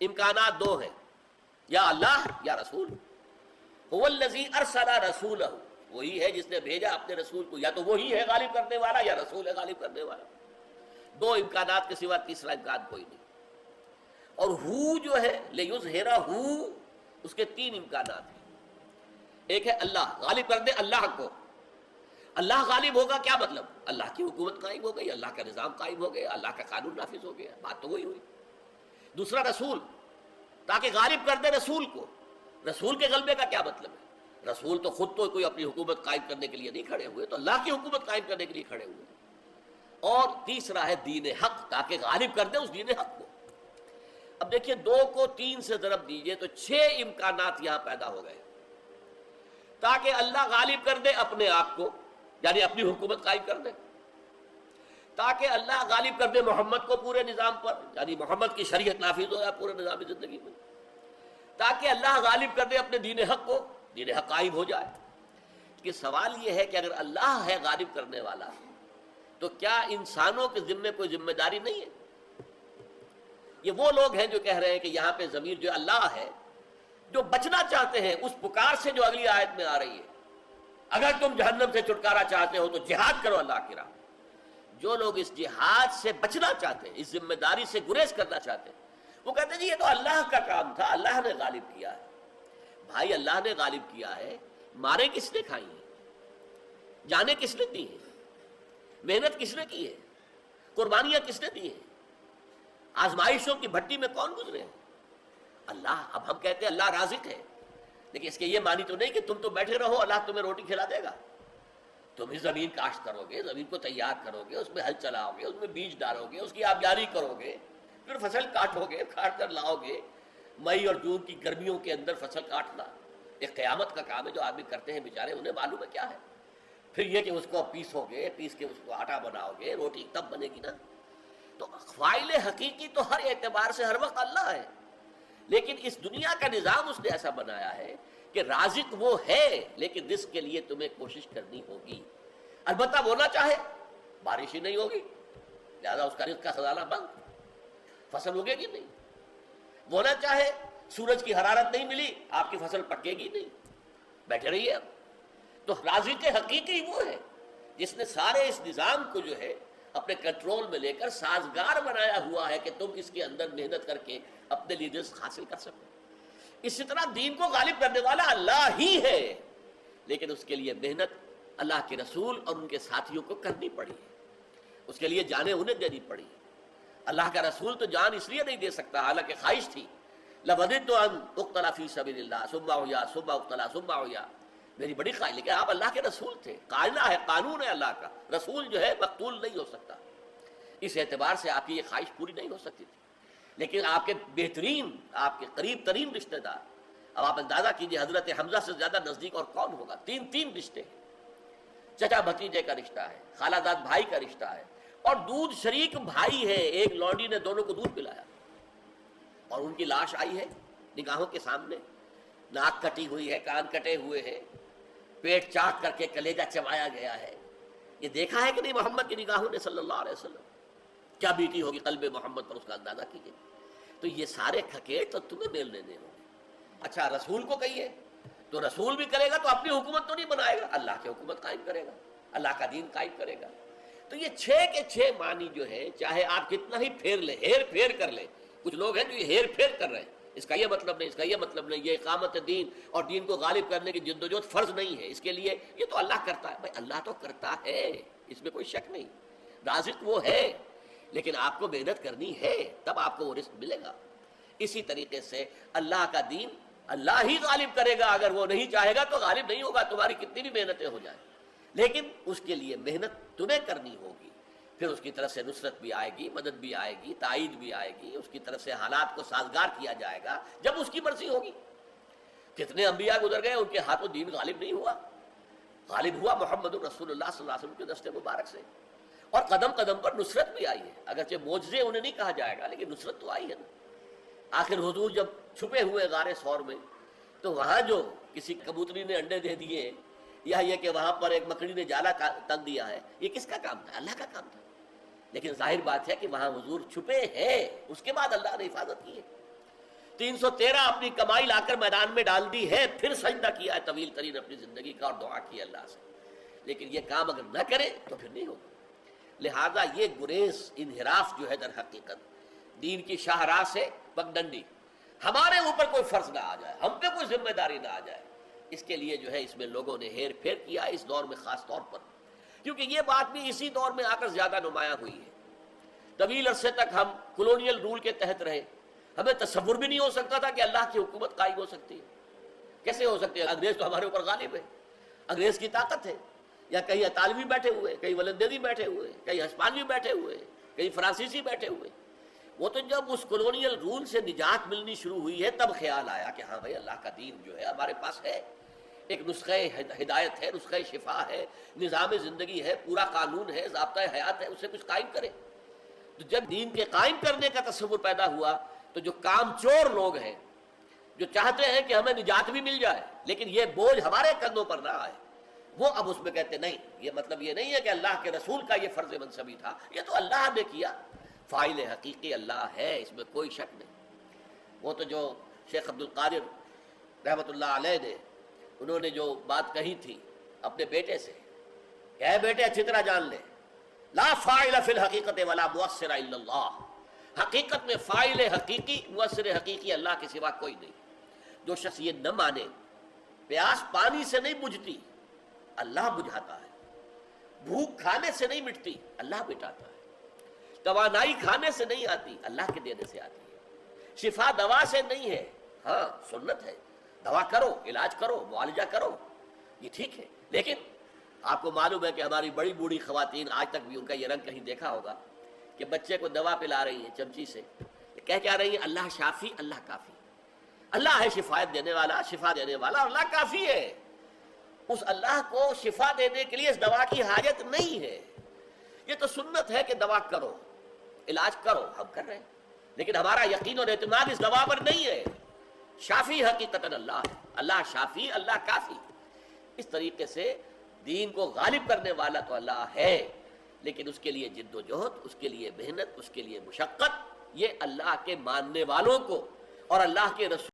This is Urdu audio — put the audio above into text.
امکانات دو ہیں، یا اللہ یا رسول۔ هو الذی ارسل رسولہ، وہی ہے جس نے بھیجا اپنے رسول کو، یا تو وہی ہے غالب کرنے والا یا رسول ہے غالب کرنے والا۔ دو امکانات کے سوا تیسرا امکان کوئی نہیں۔ اور ہو جو ہے لیظہرہ، اس کے تین امکانات ہیں۔ ایک ہے اللہ غالب کر دے اللہ کو، اللہ غالب ہوگا کیا مطلب؟ اللہ کی حکومت قائم ہو گئی، اللہ کا نظام قائم ہو گیا، اللہ کا قانون نافذ ہو گیا، بات تو وہی ہوئی۔ دوسرا رسول، تاکہ غالب کر دے رسول کو۔ رسول کے غلبے کا کیا مطلب ہے؟ رسول تو خود تو کوئی اپنی حکومت قائم کرنے کے لیے نہیں کھڑے ہوئے، تو اللہ کی حکومت قائم کرنے کے لیے کھڑے ہوئے۔ اور تیسرا ہے دین حق، تاکہ غالب کر دے اس دین حق کو۔ اب دیکھیے، دو کو تین سے ضرب دیجئے تو 6 امکانات یہاں پیدا ہو گئے، تاکہ اللہ غالب کر دے اپنے آپ کو، یعنی اپنی حکومت قائم کر دے، تاکہ اللہ غالب کر دے محمد کو پورے نظام پر، یعنی محمد کی شریعت نافذ ہو جائے پورے نظام زندگی میں، تاکہ اللہ غالب کر دے اپنے دین حق کو، دین حق قائم ہو جائے۔ کہ سوال یہ ہے کہ اگر اللہ ہے غالب کرنے والا، تو کیا انسانوں کے ذمے کوئی ذمہ داری نہیں ہے؟ یہ وہ لوگ ہیں جو کہہ رہے ہیں کہ یہاں پہ ضمیر جو اللہ ہے، جو بچنا چاہتے ہیں اس پکار سے جو اگلی آیت میں آ رہی ہے، اگر تم جہنم سے چھٹکارا چاہتے ہو تو جہاد کرو اللہ کی راہ۔ جو لوگ اس جہاد سے بچنا چاہتے ہیں، اس ذمہ داری سے گریز کرنا چاہتے ہیں، وہ کہتے ہیں جی یہ تو اللہ کا کام تھا، اللہ نے غالب کیا ہے۔ بھائی اللہ نے غالب کیا ہے، مارے کس نے کھائی ہیں؟ جانیں کس نے دی ہیں؟ محنت کس نے کی ہے؟ قربانیاں کس نے دی ہیں؟ آزمائشوں کی بھٹی میں کون گزرے ہیں؟ اللہ۔ اب ہم کہتے ہیں اللہ رازق ہے، لیکن اس کے یہ معنی تو نہیں کہ تم تو بیٹھے رہو اللہ تمہیں روٹی کھلا دے گا۔ تم ہی زمین کاشت کرو گے، زمین کو تیار کرو گے، اس میں ہل چلاؤ گے، اس میں بیج ڈالو گے، اس کی آبیاری کرو گے، پھر فصل کاٹو گے، کاٹ کر لاؤ گے۔ مئی اور جون کی گرمیوں کے اندر فصل کاٹنا ایک قیامت کا کام ہے جو آدمی کرتے ہیں بیچارے، انہیں معلوم ہے کیا ہے۔ پھر یہ کہ اس کو پیسو گے، پیس کے اس کو آٹا بناؤ گے، روٹی تب بنے گی نا۔ تو فاعل حقیقی تو ہر اعتبار سے ہر وقت اللہ ہے، لیکن اس دنیا کا نظام اس نے ایسا بنایا ہے کہ رازق وہ ہے، لیکن رزق کے لیے تمہیں کوشش کرنی ہوگی۔ البتہ وہ نہ چاہے بارش ہی نہیں ہوگی، لہذا اس کا رزق کا خزانہ بند، فصل اگے گی نہیں۔ وہ نہ چاہے سورج کی حرارت نہیں ملی، آپ کی فصل پکے گی نہیں، بیٹھے رہیے۔ اب تو رازق حقیقی وہ ہے جس نے سارے اس نظام کو جو ہے اپنے کنٹرول میں لے کر سازگار بنایا ہوا ہے کہ تم اس کے اندر محنت کر کے اپنے لیے رزق حاصل کر سکو۔ اسی طرح دین کو غالب کرنے والا اللہ ہی ہے، لیکن اس کے لیے محنت اللہ کے رسول اور ان کے ساتھیوں کو کرنی پڑی ہے، اس کے لیے جانیں انہیں دینی پڑی۔ اللہ کا رسول تو جان اس لیے نہیں دے سکتا، حالانکہ خواہش تھی، لَوَدِدتُّ أَنْ أُقْتَلَ فِي سَبِيلِ اللَّهِ ثُمَّ أُحْيَا ثُمَّ أُقْتَلَ ثُمَّ أُحْيَا، میری بڑی خواہش، لیکن آپ اللہ کے رسول تھے، قاعدہ ہے، قانون ہے اللہ کا، رسول جو ہے مقتول نہیں ہو سکتا، اس اعتبار سے آپ کی یہ خواہش پوری نہیں ہو سکتی تھی۔ لیکن آپ کے بہترین، آپ کے قریب ترین رشتہ دار، اب آپ اندازہ کیجئے حضرت حمزہ سے زیادہ نزدیک اور کون ہوگا؟ تین رشتے ہیں، چچا بھتیجے کا رشتہ ہے، خالہ زاد بھائی کا رشتہ ہے، اور دودھ شریک بھائی ہے، ایک لونڈی نے دونوں کو دودھ پلایا، اور ان کی لاش آئی ہے نگاہوں کے سامنے، ناک کٹی ہوئی ہے، کان کٹے ہوئے ہیں، پیٹ چاک کر کے کلیجہ چبایا گیا ہے۔ یہ دیکھا ہے کہ نہیں محمد کی نگاہوں نے صلی اللہ علیہ وسلم؟ کیا بیتی ہوگی قلب محمد پر، اس کا اندازہ کیجیے۔ تو یہ سارے کھکیٹ تو تمہیں میل لینے ہوں گے۔ اچھا رسول کو کہیے تو رسول بھی کرے گا تو اپنی حکومت تو نہیں بنائے گا، اللہ کی حکومت قائم کرے گا، اللہ کا دین قائم کرے گا۔ تو یہ 6 کے 6 معنی جو ہے، چاہے آپ کتنا ہی پھیر لیں، ہیر پھیر کر لیں، کچھ لوگ ہیں جو یہ ہیر پھیر کر رہے ہیں، اس کا یہ مطلب نہیں، اس کا یہ مطلب نہیں، یہ اقامت دین اور دین کو غالب کرنے کی جدوجہد فرض نہیں ہے، اس کے لیے یہ تو اللہ کرتا ہے۔ بھائی اللہ تو کرتا ہے، اس میں کوئی شک نہیں، رازق وہ ہے، لیکن آپ کو محنت کرنی ہے، تب آپ کو وہ رزق ملے گا۔ اسی طریقے سے اللہ کا دین اللہ ہی غالب کرے گا، اگر وہ نہیں چاہے گا تو غالب نہیں ہوگا، تمہاری کتنی بھی محنتیں ہو جائیں، لیکن اس کے لیے محنت تمہیں کرنی ہوگی۔ پھر اس کی طرف سے نصرت بھی آئے گی، مدد بھی آئے گی، تائید بھی آئے گی، اس کی طرف سے حالات کو سازگار کیا جائے گا جب اس کی مرضی ہوگی۔ کتنے انبیاء گزر گئے، ان کے ہاتھوں دین غالب نہیں ہوا، غالب ہوا محمد رسول اللہ صلی اللہ علیہ وسلم کے دست مبارک سے، اور قدم قدم پر نصرت بھی آئی ہے، اگرچہ معجزے انہیں نہیں کہا جائے گا، لیکن نصرت تو آئی ہے نا۔ آخر حضور جب چھپے ہوئے غار ثور میں، تو وہاں جو کسی کبوتری نے انڈے دے دیے، یا یہ کہ وہاں پر ایک مکڑی نے جالا تن دیا ہے، یہ کس کا کام تھا؟ اللہ کا کام تھا، لیکن ظاہر بات ہے کہ وہاں حضور چھپے ہیں، اس کے بعد اللہ نے حفاظت کی ہے۔ 313 اپنی کمائی لا کر میدان میں ڈال دی ہے، پھر سجدہ کیا ہے طویل ترین اپنی زندگی کا اور دعا کی اللہ سے، لیکن یہ کام اگر نہ کرے تو پھر نہیں ہوگا۔ لہذا یہ گریز، انحراف جو ہے در حقیقت دین کی شاہراہ سے پگڈنڈی، ہمارے اوپر کوئی فرض نہ آ جائے، ہم پہ کوئی ذمہ داری نہ آ جائے، اس کے لیے جو ہے اس میں لوگوں نے ہیر پھیر کیا اس دور میں خاص طور پر، کیونکہ یہ بات بھی اسی دور میں آ کر زیادہ نمایاں ہوئی ہے۔ طویل عرصے تک ہم کولونیل رول کے تحت رہے، ہمیں تصور بھی نہیں ہو سکتا تھا کہ اللہ کی حکومت قائم ہو سکتی ہے، کیسے ہو سکتی ہے؟ انگریز تو ہمارے اوپر غالب ہے، انگریز کی طاقت ہے، یا کہیں اطالوی بیٹھے ہوئے، کہیں ولندیزی بیٹھے ہوئے، کہیں ہسپانوی بیٹھے ہوئے، کہیں فرانسیسی بیٹھے ہوئے۔ وہ تو جب اس کولونیل رول سے نجات ملنی شروع ہوئی ہے تب خیال آیا کہ ہاں بھائی اللہ کا دین جو ہے ہمارے پاس ہے، ایک نسخہ ہدایت ہے، نسخہ شفا ہے، نظام زندگی ہے، پورا قانون ہے، ضابطہ حیات ہے، اسے کچھ قائم کرے۔ تو جب دین کے قائم کرنے کا تصور پیدا ہوا تو جو کام چور لوگ ہیں، جو چاہتے ہیں کہ ہمیں نجات بھی مل جائے لیکن یہ بوجھ ہمارے کندھوں پر نہ آئے، وہ اب اس میں کہتے نہیں، یہ مطلب یہ نہیں ہے کہ اللہ کے رسول کا یہ فرض منصبی تھا، یہ تو اللہ نے کیا، فاعل حقیقی اللہ ہے، اس میں کوئی شک نہیں۔ وہ تو جو شیخ عبد القادر رحمۃ اللہ علیہ نے، انہوں نے جو بات کہی تھی اپنے بیٹے سے کہ اے بیٹے اچھی طرح جان لے، لا فاعل فی الحقیقت ولا مؤثر الا اللہ، حقیقت میں فاعل حقیقی، مؤثر حقیقی اللہ کے سوا کوئی نہیں۔ جو شخص یہ نہ مانے، پیاس پانی سے نہیں بجھتی، اللہ بجھاتا ہے، بھوک کھانے سے نہیں مٹتی، اللہ مٹاتا ہے، توانائی کھانے سے نہیں آتی، اللہ کے دینے سے آتی ہے، شفا دوا سے نہیں ہے، ہاں سنت ہے، دوا کرو، علاج کرو، معالجہ کرو، یہ ٹھیک ہے، لیکن آپ کو معلوم ہے کہ ہماری بڑی بوڑھی خواتین آج تک بھی ان کا یہ رنگ کہیں دیکھا ہوگا کہ بچے کو دوا پلا رہی ہیں چمچی سے، کہہ کیا رہی ہیں؟ اللہ شافی، اللہ کافی، اللہ ہے شفایت دینے والا، شفا دینے والا، اللہ کافی ہے۔ اس اللہ کو شفا دینے کے لیے اس دوا کی حاجت نہیں ہے، یہ تو سنت ہے کہ دوا کرو، علاج کرو، ہم کر رہے ہیں، لیکن ہمارا یقین اور اعتماد اس دوا پر نہیں ہے۔ شافی حقیقتاً اللہ ہے، اللہ شافی، اللہ کافی۔ اس طریقے سے دین کو غالب کرنے والا تو اللہ ہے، لیکن اس کے لیے جد و جہد، اس کے لیے محنت، اس کے لیے مشقت، یہ اللہ کے ماننے والوں کو اور اللہ کے رسول